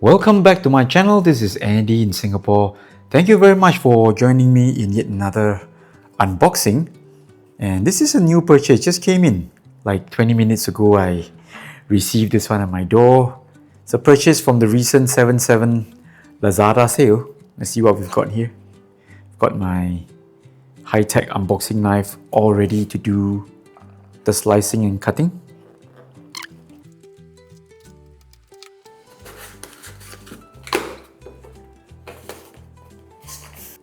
Welcome back to my channel. This is Andy in Singapore. Thank you very much for joining me in yet another unboxing. And this is a new purchase, just came in like 20 minutes ago. I received this one at my door. It's a purchase from the recent 7/7 Lazada sale. Let's see what we've got here. I've got my high-tech unboxing knife all ready to do the slicing and cutting.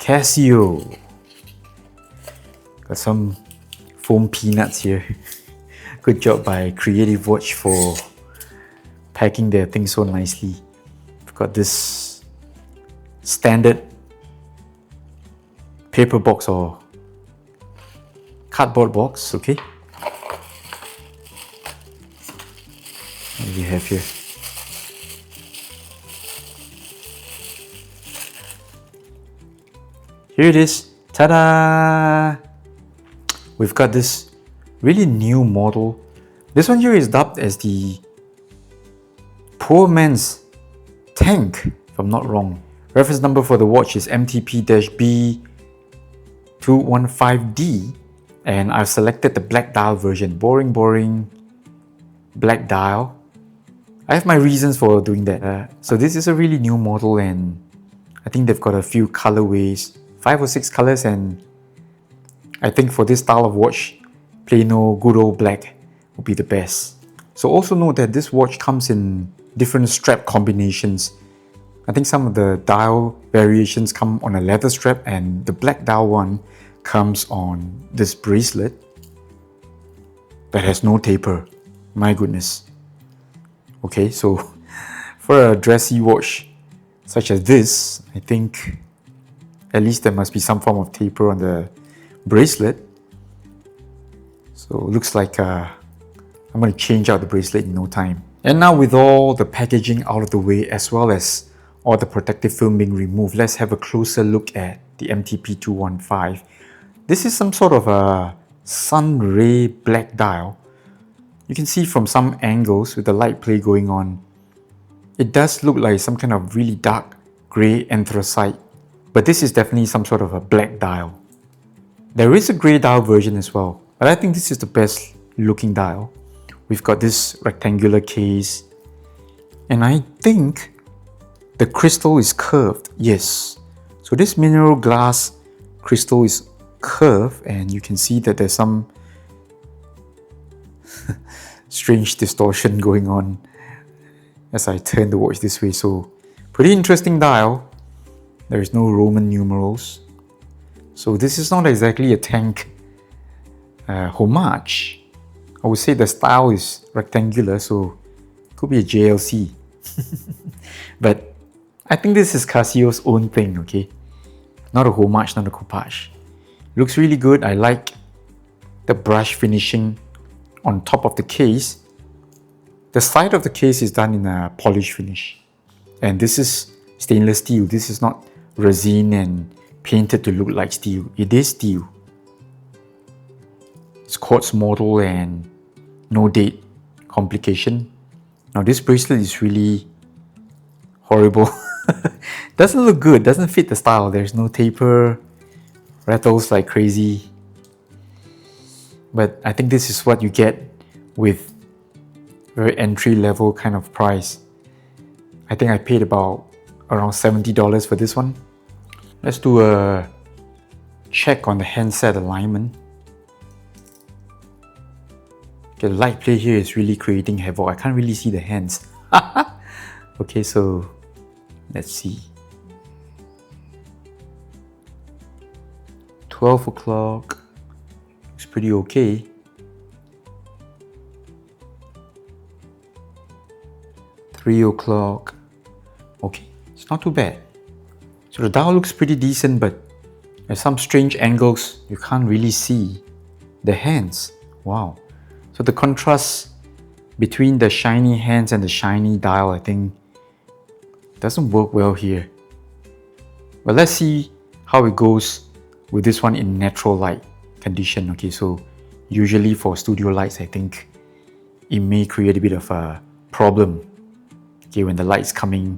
Casio. Got some foam peanuts here. Good job by Creative Watch for packing their things so nicely. We've got this standard paper box or cardboard box, okay? What do we have here? Here it is. Ta-da! We've got this really new model. This one here is dubbed as the poor man's tank, if I'm not wrong. Reference number for the watch is MTP-B215D, and I've selected the black dial version. Boring black dial. I have my reasons for doing that. So this is a really new model, and I think they've got a few colorways. 5 or 6 colors, and I think for this style of watch, plain old good old black would be the best. So also note that this watch comes in different strap combinations. I think some of the dial variations come on a leather strap, and the black dial one comes on this bracelet that has no taper. My goodness. Okay, so for a dressy watch such as this, I think at least there must be some form of taper on the bracelet. So it looks like I'm going to change out the bracelet in no time. And now with all the packaging out of the way, as well as all the protective film being removed, let's have a closer look at the MTP-215. This is some sort of a sun ray black dial. You can see from some angles with the light play going on, it does look like some kind of really dark grey anthracite. But this is definitely some sort of a black dial. There is a grey dial version as well, but I think this is the best looking dial. We've got this rectangular case, and I think the crystal is curved. Yes. So this mineral glass crystal is curved, and you can see that there's some strange distortion going on as I turn the watch this way. So pretty interesting dial. There is no Roman numerals. So this is not exactly a tank homage. I would say the style is rectangular, so it could be a JLC. But I think this is Casio's own thing, okay? Not a homage, not a coupage. Looks really good. I like the brush finishing on top of the case. The side of the case is done in a polish finish. And this is stainless steel. This is not resin and painted to look like steel. It is steel. It's quartz model and no date complication. Now this bracelet is really horrible. Doesn't look good, doesn't fit the style. There's no taper, rattles like crazy. But I think this is what you get with very entry level kind of price. I think I paid about around $70 for this one. Let's do a check on the handset alignment. Okay, the light play here is really creating havoc. I can't really see the hands. Okay, so let's see. 12 o'clock. Looks pretty okay. Three o'clock. Okay, it's not too bad. So the dial looks pretty decent, but at some strange angles, you can't really see the hands. Wow. So the contrast between the shiny hands and the shiny dial, I think, doesn't work well here. But let's see how it goes with this one in natural light condition. Okay, so usually for studio lights, I think it may create a bit of a problem. Okay, when the light's coming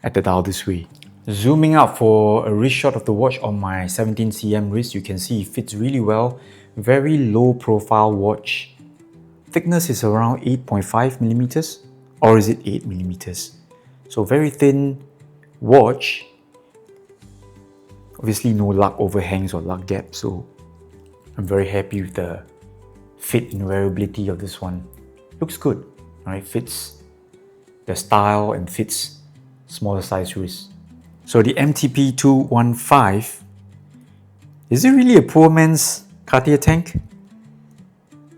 at the dial this way. Zooming out for a wrist shot of the watch on my 17cm wrist, you can see it fits really well. Very low profile watch. Thickness is around 8.5 millimeters, or is it 8 millimeters? So very thin watch. Obviously no lug overhangs or lug gaps, so I'm very happy with the fit and wearability of this one. Looks good, right? Fits the style and fits smaller size wrists. So the MTP-B215, is it really a poor man's Cartier Tank?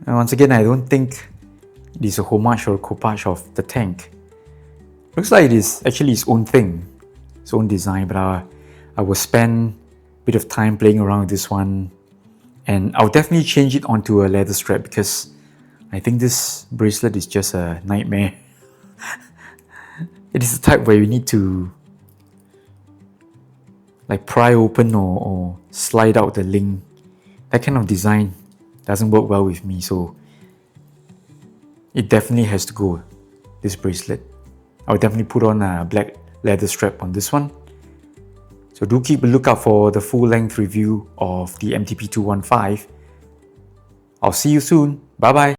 And once again, I don't think it is a homage or a copage of the Tank. Looks like it is actually its own thing, its own design, but I will spend a bit of time playing around with this one, and I'll definitely change it onto a leather strap because I think this bracelet is just a nightmare. It is the type where you need to like pry open or slide out the link. That kind of design doesn't work well with me, so it definitely has to go, this bracelet. I'll definitely put on a black leather strap on this one. So do keep a lookout for the full length review of the MTP-B215. I'll see you soon. Bye bye.